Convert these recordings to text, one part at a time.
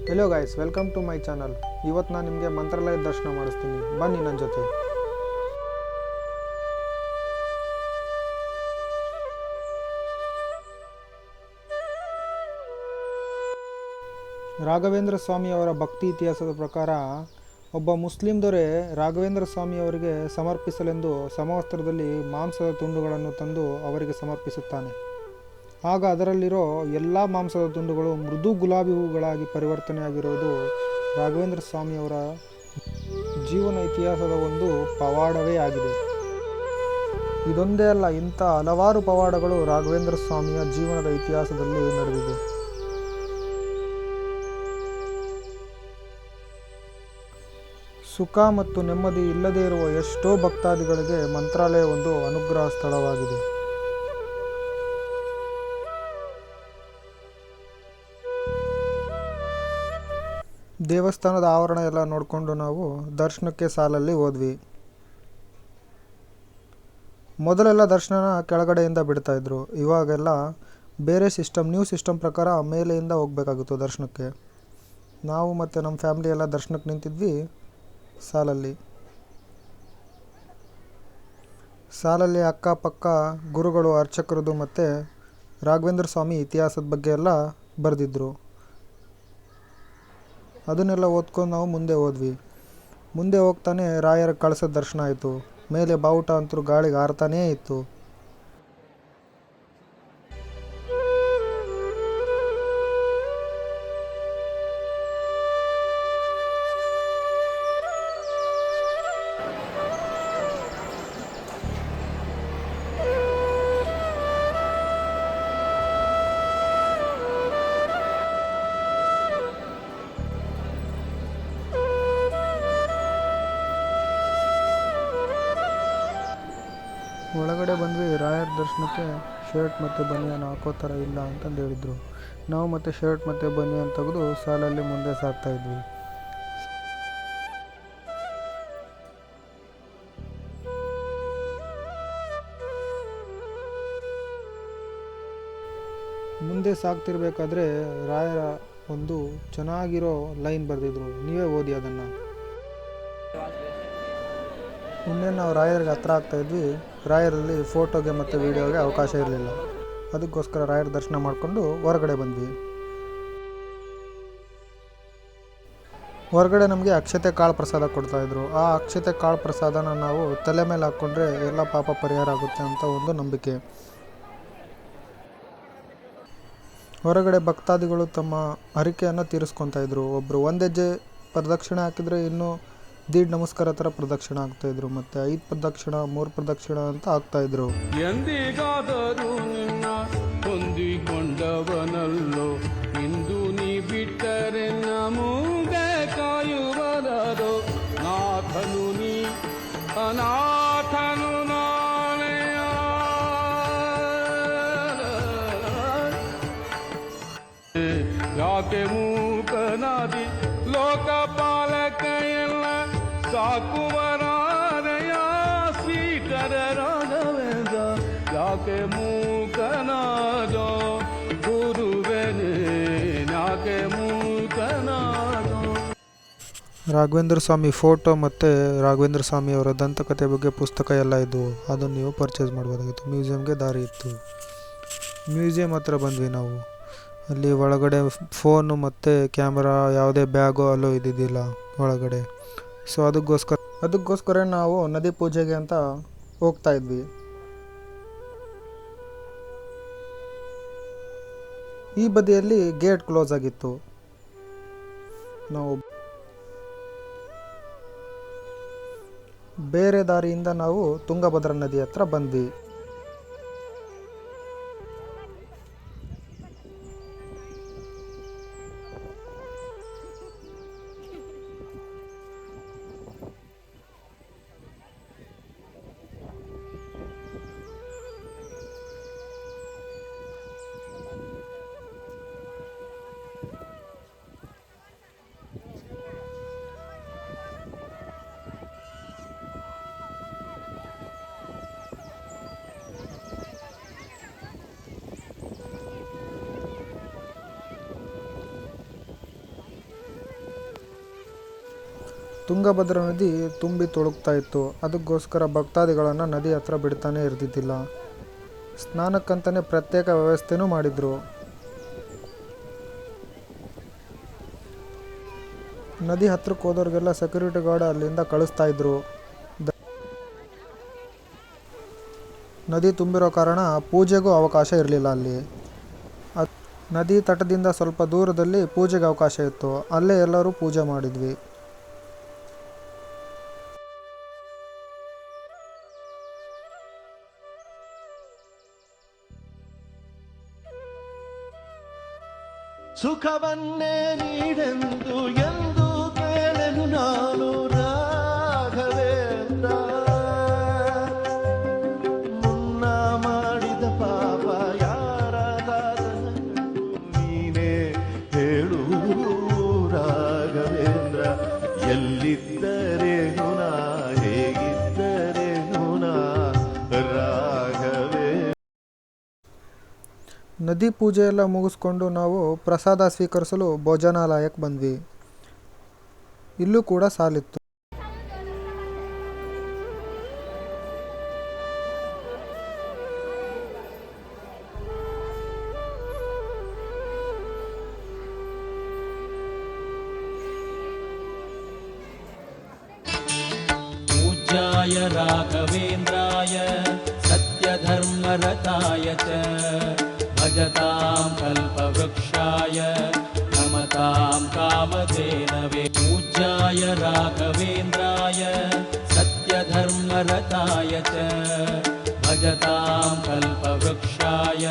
Hello guys, welcome to my channel. ಇವತ್ತು ನಾನು ನಿಮಗೆ ಮಂತ್ರಾಲಯದ ದರ್ಶನ ಮಾಡಿಸ್ತೀನಿ, ಬನ್ನಿ ನನ್ನ ಜೊತೆ. ರಾಘವೇಂದ್ರ ಸ್ವಾಮಿಯವರ ಭಕ್ತಿ ಇತಿಹಾಸದ ಪ್ರಕಾರ ಒಬ್ಬ ಮುಸ್ಲಿಂ ದೊರೆ ರಾಘವೇಂದ್ರ ಸ್ವಾಮಿಯವರಿಗೆ ಸಮರ್ಪಿಸಲೆಂದು ಸಮವಸ್ತ್ರದಲ್ಲಿ ಮಾಂಸದ ತುಂಡುಗಳನ್ನು ತಂದು ಅವರಿಗೆ ಸಮರ್ಪಿಸುತ್ತಾನೆ. ಆಗ ಅದರಲ್ಲಿರೋ ಎಲ್ಲ ಮಾಂಸದ ತುಂಡುಗಳು ಮೃದು ಗುಲಾಬಿ ಹೂಗಳಾಗಿ ಪರಿವರ್ತನೆಯಾಗಿರುವುದು ರಾಘವೇಂದ್ರ ಸ್ವಾಮಿಯವರ ಜೀವನ ಇತಿಹಾಸದ ಒಂದು ಪವಾಡವೇ ಆಗಿದೆ. ಇದೊಂದೇ ಅಲ್ಲ, ಇಂಥ ಹಲವಾರು ಪವಾಡಗಳು ರಾಘವೇಂದ್ರ ಸ್ವಾಮಿಯ ಜೀವನದ ಇತಿಹಾಸದಲ್ಲಿ ನಡೆದಿದೆ. ಸುಖ ಮತ್ತು ನೆಮ್ಮದಿ ಇಲ್ಲದೇ ಇರುವ ಎಷ್ಟೋ ಭಕ್ತಾದಿಗಳಿಗೆ ಮಂತ್ರಾಲಯ ಒಂದು ಅನುಗ್ರಹ ಸ್ಥಳವಾಗಿದೆ. ದೇವಸ್ಥಾನದ ಆವರಣ ಎಲ್ಲ ನೋಡಿಕೊಂಡು ನಾವು ದರ್ಶನಕ್ಕೆ ಸಾಲಲ್ಲಿ ಹೋದ್ವಿ. ಮೊದಲೆಲ್ಲ ದರ್ಶನ ಕೆಳಗಡೆಯಿಂದ ಬಿಡ್ತಾಯಿದ್ರು, ಇವಾಗೆಲ್ಲ ಬೇರೆ ನ್ಯೂ ಸಿಸ್ಟಮ್ ಪ್ರಕಾರ ಮೇಲೆಯಿಂದ ಹೋಗಬೇಕಾಗಿತ್ತು ದರ್ಶನಕ್ಕೆ. ನಾವು ಮತ್ತು ನಮ್ಮ ಫ್ಯಾಮಿಲಿ ಎಲ್ಲ ದರ್ಶನಕ್ಕೆ ನಿಂತಿದ್ವಿ ಸಾಲಲ್ಲಿ ಅಕ್ಕಪಕ್ಕ ಗುರುಗಳು, ಅರ್ಚಕರದು ಮತ್ತು ರಾಘವೇಂದ್ರ ಸ್ವಾಮಿ ಇತಿಹಾಸದ ಬಗ್ಗೆ ಎಲ್ಲ ಬರೆದಿದ್ರು. ಅದನ್ನೆಲ್ಲ ಓದ್ಕೊಂಡು ನಾವು ಮುಂದೆ ಹೋದ್ವಿ. ಮುಂದೆ ಹೋಗ್ತಾನೆ ರಾಯರ ಕಳಸದ ದರ್ಶನ ಆಯಿತು. ಮೇಲೆ ಬಾವುಟ ಅಂತೂ ಗಾಳಿಗೆ ಹಾರ್ತಾನೇ ಇತ್ತು. ಒಳಗಡೆ ಬಂದ್ವಿ. ರಾಯರ ದರ್ಶನಕ್ಕೆ ಶರ್ಟ್ ಮತ್ತು ಬನಿಯನ್ ಹಾಕೋ ಥರ ಇಲ್ಲ ಅಂತಂದು ಹೇಳಿದರು. ನಾವು ಮತ್ತೆ ಶರ್ಟ್ ಮತ್ತು ಬನಿಯನ್ ತೆಗೆದು ಸಾಲಲ್ಲಿ ಮುಂದೆ ಸಾಗ್ತಾ ಇದ್ವಿ. ಮುಂದೆ ಸಾಗ್ತಿರ್ಬೇಕಾದ್ರೆ ರಾಯರ ಒಂದು ಚೆನ್ನಾಗಿರೋ ಲೈನ್ ಬರೆದಿದ್ರು, ನೀವೇ ಓದಿ ಅದನ್ನು. ಇನ್ನೇನು ನಾವು ರಾಯರಿಗೆ ಹತ್ರ ಆಗ್ತಾಯಿದ್ವಿ. ರಾಯರಲ್ಲಿ ಫೋಟೋಗೆ ಮತ್ತು ವೀಡಿಯೋಗೆ ಅವಕಾಶ ಇರಲಿಲ್ಲ. ಅದಕ್ಕೋಸ್ಕರ ರಾಯರ ದರ್ಶನ ಮಾಡಿಕೊಂಡು ಹೊರಗಡೆ ಬಂದ್ವಿ. ಹೊರಗಡೆ ನಮಗೆ ಅಕ್ಷತೆ ಕಾಳು ಪ್ರಸಾದ ಕೊಡ್ತಾಯಿದ್ರು. ಆ ಅಕ್ಷತೆ ಕಾಳು ಪ್ರಸಾದನ ನಾವು ತಲೆ ಮೇಲೆ ಹಾಕ್ಕೊಂಡ್ರೆ ಎಲ್ಲ ಪಾಪ ಪರಿಹಾರ ಆಗುತ್ತೆ ಅಂತ ಒಂದು ನಂಬಿಕೆ. ಹೊರಗಡೆ ಭಕ್ತಾದಿಗಳು ತಮ್ಮ ಹರಿಕೆಯನ್ನು ತೀರಿಸ್ಕೊತಾ ಇದ್ರು. ಒಬ್ಬರು ಒಂದು ಹೆಜ್ಜೆ ಪ್ರದಕ್ಷಿಣೆ ಹಾಕಿದರೆ ಇನ್ನೂ ದೀಡ್ ನಮಸ್ಕಾರ ಥರ ಪ್ರದಕ್ಷಿಣೆ ಆಗ್ತಾಯಿದ್ರು. ಮತ್ತು 5 ಪ್ರದಕ್ಷಿಣ 3 ಪ್ರದಕ್ಷಿಣ ಅಂತ ಆಗ್ತಾಯಿದ್ರು. ಎಂದಿಗಾದರೂ ನಿನ್ನ ಹೊಂದಿಕೊಂಡವನಲ್ಲೋ, ಇಂದು ನೀ ಬಿಟ್ಟರೆ ನಮೂಗೆ ಕಾಯುವರರೋ. ನಾಥನು ನೀ ಅನಾಥನು ನಾನೆಯ, ಯಾಕೆ ಮೂಕನಾದಿ ಲೋಕಪಾಲಕೆಯಲ್ಲ ಸಾಕುವರಾರೆಯ ಸ್ವೀಕರ ರಾಘವೇಂದ್ರ. ಯಾಕೆ ಮೂಕನಾದೋ ಗುರುವೆನೇ, ಯಾಕೆ ಮೂಕನಾದೋ. ರಾಘವೇಂದ್ರ ಸ್ವಾಮಿ ಫೋಟೋ ಮತ್ತು ರಾಘವೇಂದ್ರ ಸ್ವಾಮಿಯವರ ದಂತಕಥೆ ಬಗ್ಗೆ ಪುಸ್ತಕ ಎಲ್ಲ ಇದ್ದವು. ಅದನ್ನು ನೀವು ಪರ್ಚೇಸ್ ಮಾಡ್ಬೋದಾಗಿತ್ತು. ಮ್ಯೂಸಿಯಮ್ಗೆ ದಾರಿ ಇತ್ತು. ಮ್ಯೂಸಿಯಂ ಹತ್ರ ಬಂದ್ವಿ ನಾವು. ಅಲ್ಲಿ ಒಳಗಡೆ ಫೋನು ಮತ್ತು ಕ್ಯಾಮ್ರಾ, ಯಾವುದೇ ಬ್ಯಾಗು ಅಲ್ಲೋ ಇದ್ದಿದ್ದಿಲ್ಲ ಒಳಗಡೆ. ಸೊ ಅದಕ್ಕೋಸ್ಕರ ನಾವು ನದಿ ಪೂಜೆಗೆ ಅಂತ ಹೋಗ್ತಾ ಇದ್ವಿ. ಈ ಬದಿಯಲ್ಲಿ ಗೇಟ್ ಕ್ಲೋಸ್ ಆಗಿತ್ತು. ನಾವು ಬೇರೆ ದಾರಿಯಿಂದ ನಾವು ತುಂಗಭದ್ರಾ ನದಿ ಹತ್ರ ಬಂದ್ವಿ. ತುಂಗಭದ್ರಾ ನದಿ ತುಂಬಿ ತುಳುಕ್ತಾ ಇತ್ತು. ಅದಕ್ಕೋಸ್ಕರ ಭಕ್ತಾದಿಗಳನ್ನು ನದಿ ಹತ್ರ ಬಿಡ್ತಾನೆ ಇರ್ತಿದ್ದಿಲ್ಲ. ಸ್ನಾನಕ್ಕಂತಲೇ ಪ್ರತ್ಯೇಕ ವ್ಯವಸ್ಥೆನೂ ಮಾಡಿದ್ರು. ನದಿ ಹತ್ರಕ್ಕೆ ಹೋದವ್ರಿಗೆಲ್ಲ ಸೆಕ್ಯೂರಿಟಿ ಗಾರ್ಡ್ ಅಲ್ಲಿಂದ ಕಳಿಸ್ತಾ ಇದ್ರು. ನದಿ ತುಂಬಿರೋ ಕಾರಣ ಪೂಜೆಗೂ ಅವಕಾಶ ಇರಲಿಲ್ಲ ಅಲ್ಲಿ. ನದಿ ತಟದಿಂದ ಸ್ವಲ್ಪ ದೂರದಲ್ಲಿ ಪೂಜೆಗೆ ಅವಕಾಶ ಇತ್ತು. ಅಲ್ಲೇ ಎಲ್ಲರೂ ಪೂಜೆ ಮಾಡಿದ್ವಿ. ಸುಖವನ್ನೇ ನೀಡೆಂದು ಎಂದು ಕೇಳೆನು ನಾನು ರಾಘವೇಂದ್ರ. ಮುನ್ನ ಮಾಡಿದ ಪಾಪ ಯಾರಾದನು ನೀನೇ ಹೇಳು ರಾಘವೇಂದ್ರ. ಎಲ್ಲಿದ್ದರೇನು ನಾ ಹೇಗಿದ್ದರೇನು ನಾ ರಾಘವೇಂದ್ರ. ನದಿ ಪೂಜೆ ಎಲ್ಲ ಮುಗಿಸ್ಕೊಂಡು ನಾವು ಪ್ರಸಾದ ಸ್ವೀಕರಿಸಲು ಭೋಜನಾಲಯಕ್ಕೆ ಬಂದ್ವಿ. ಇಲ್ಲೂ ಕೂಡ ಸಾಲಿತ್ತು. पूज्याय राघवेन्द्राय सत्यधर्मरताय च भजतां कल्पवृक्षाय नमतां कामधेनवे. पूज्याय राघवेन्द्राय सत्यधर्मरताय च भजतां कल्पवृक्षाय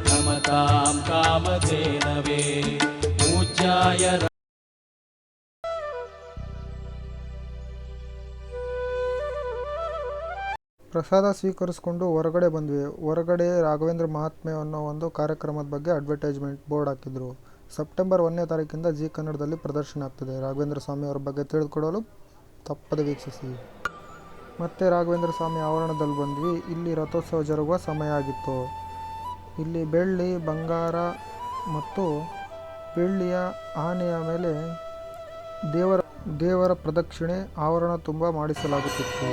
नमतां कामधेनवे. पूज्याय ಪ್ರಸಾದ ಸ್ವೀಕರಿಸ್ಕೊಂಡು ಹೊರಗಡೆ ಬಂದ್ವಿ. ಹೊರಗಡೆ ರಾಘವೇಂದ್ರ ಮಹಾತ್ಮೆ ಅನ್ನೋ ಒಂದು ಕಾರ್ಯಕ್ರಮದ ಬಗ್ಗೆ ಅಡ್ವರ್ಟೈಸ್ಮೆಂಟ್ ಬೋರ್ಡ್ ಹಾಕಿದ್ರು. ಸೆಪ್ಟೆಂಬರ್ 1ನೇ ತಾರೀಕಿಂದ ಜಿ ಕನ್ನಡದಲ್ಲಿ ಪ್ರದರ್ಶನ ಆಗ್ತಿದೆ. ರಾಘವೇಂದ್ರ ಸ್ವಾಮಿ ಅವರ ಬಗ್ಗೆ ತಿಳಿದುಕೊಳ್ಳಲು ತಪ್ಪದೆ ವೀಕ್ಷಿಸಿ. ಮತ್ತೆ ರಾಘವೇಂದ್ರ ಸ್ವಾಮಿ ಆವರಣದಲ್ಲಿ ಬಂದ್ವಿ. ಇಲ್ಲಿ ರಥೋತ್ಸವ ಜರುಗುವ ಸಮಯ ಆಗಿತ್ತು. ಇಲ್ಲಿ ಬೆಳ್ಳಿ, ಬಂಗಾರ ಮತ್ತು ಬೆಳ್ಳಿಯ ಆನೆಯ ಮೇಲೆ ದೇವರ ಪ್ರದಕ್ಷಿಣೆ ಆವರಣ ತುಂಬ ಮಾಡಿಸಲಾಗುತ್ತಿತ್ತು.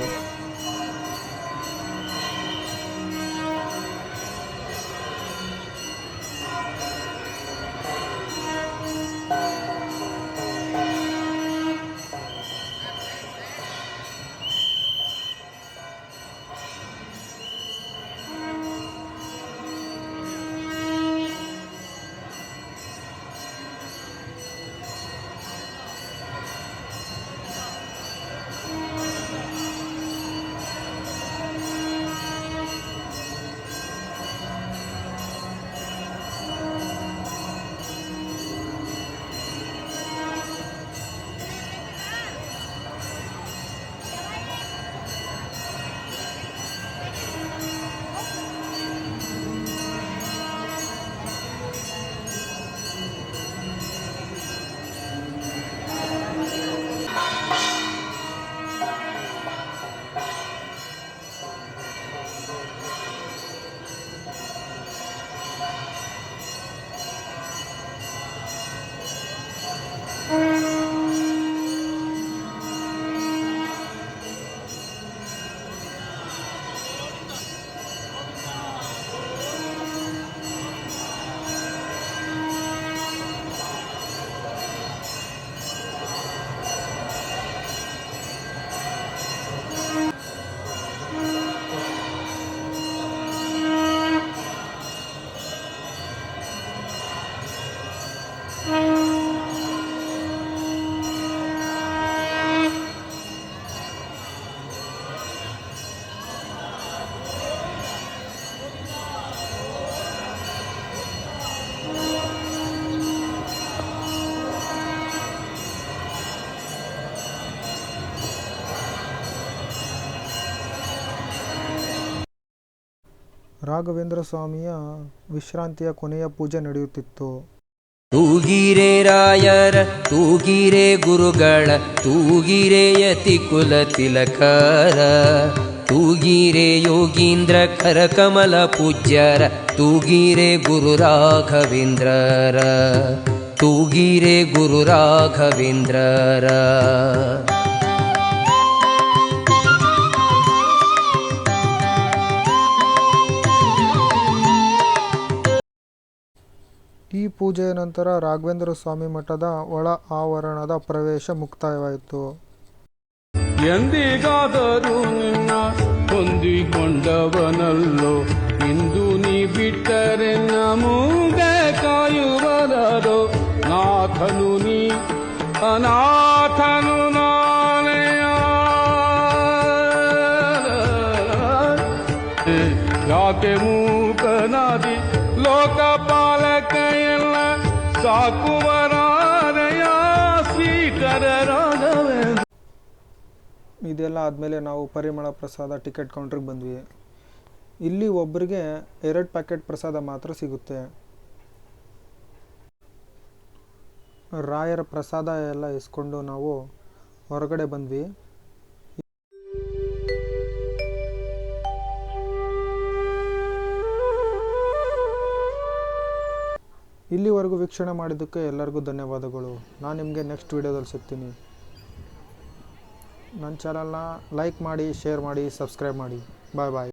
ರಾಘವೇಂದ್ರ ಸ್ವಾಮಿಯ ವಿಶ್ರಾಂತಿಯ ಕೊನೆಯ ಪೂಜೆ ನಡೆಯುತ್ತಿತ್ತು. ತೂಗಿರೆ ರಾಯರ ತೂಗಿರೆ ಗುರುಗಳ ತೂಗಿರೆ ಯತಿ ಕುಲ ತಿಲಕರ ತೂಗಿರೆ ಯೋಗೀಂದ್ರ ಕರಕಮಲ ಪೂಜ್ಯರ ತೂಗಿರೆ ಗುರು ರಾಘವೇಂದ್ರರ ತೂಗಿರೆ ಗುರು ರಾಘವೇಂದ್ರರ. ಪೂಜೆಯ ನಂತರ ರಾಘವೇಂದ್ರ ಸ್ವಾಮಿ ಮಠದ ಒಳ ಆವರಣದ ಪ್ರವೇಶ ಮುಕ್ತಾಯವಾಯಿತು. ಎಂದಿಗಾದರೂ ನಿನ್ನ ಹೊಂದಿಕೊಂಡವನಲ್ಲೋ, ಇಂದು ನೀ ಬಿಟ್ಟರೆ ನಮೂಗೆ ಕಾಯುವರರೋ. ನಾಥನು ನೀ ಅನಾಥನು ನಾನೆಯ, ಯಾಕೆ ಮೂಕನಾದಿ ಲೋಕಪಾಲಕ ಎಲ್ಲ ಸಾಕುವರಾರಯ ಶ್ರೀಕರ ರಾಘವೇಂದ್ರ. ಇದೆಲ್ಲ ಆದಮೇಲೆ ನಾವು ಪರಿಮಳ ಪ್ರಸಾದ ಟಿಕೆಟ್ ಕೌಂಟ್ರಿಗೆ ಬಂದ್ವಿ. ಇಲ್ಲಿ ಒಬ್ಬರಿಗೆ 2 ಪ್ಯಾಕೆಟ್ ಪ್ರಸಾದ ಮಾತ್ರ ಸಿಗುತ್ತೆ. ರಾಯರ ಪ್ರಸಾದ ಎಲ್ಲ ಇಸ್ಕೊಂಡು ನಾವು ಹೊರಗಡೆ ಬಂದ್ವಿ. ಇಲ್ಲಿವರೆಗೂ ವೀಕ್ಷಣೆ ಮಾಡಿದ್ದಕ್ಕೆ ಎಲ್ಲರಿಗೂ ಧನ್ಯವಾದಗಳು. ನಾನು ನಿಮಗೆ ನೆಕ್ಸ್ಟ್ ವಿಡಿಯೋದಲ್ಲಿ ಸಿಗ್ತೀನಿ. ನನ್ನ ಚಾನಲ್ನ ಲೈಕ್ ಮಾಡಿ, ಶೇರ್ ಮಾಡಿ, ಸಬ್ಸ್ಕ್ರೈಬ್ ಮಾಡಿ. ಬಾಯ್ ಬಾಯ್.